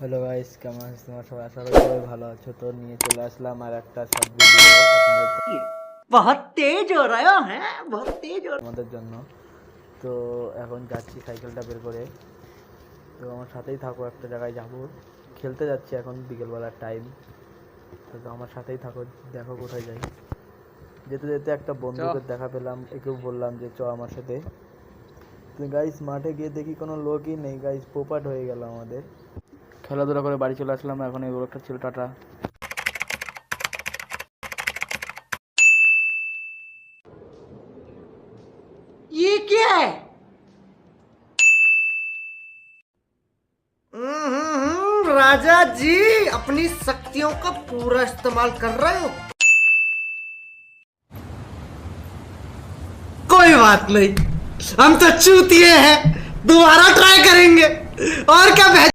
Hello guys, কেমন আছো তোমরা সবাই? আশা করি সবাই ভালো আছো। তো নিয়ে চলে আসলাম আর একটা শর্ট ভিডিও बहुत तेज हो रहा है बहुत तेज हो আমাদের জন্য। তো এখন যাচ্ছি সাইকেলটা বের করে। তো আমার সাথেই থাকো, একটা জায়গায় যাবো, খেলতে যাচ্ছি এখন বিকেলবেলার টাইম। তো আমার সাথেই থাকো, দেখো কোথায় যাই। যেতে যেতে একটা বন্ধুকে দেখা পেলাম, একেও বললাম যে চ আমার সাথে। তো গাইস মাঠে গিয়ে দেখি কোনো লোকই নেই গাইস, পোপাট হয়ে গেল আমাদের। খেলাধুলা করে বাড়ি চলে আসলাম, এখন এগুলো একটা ছিল, টাটা। ये क्या है? राजा जी अपनी शक्तियों का पूरा इस्तेमाल कर रहे हो। कोई बात नहीं, हम तो चूतिए हैं, दोबारा ट्राई करेंगे और क्या।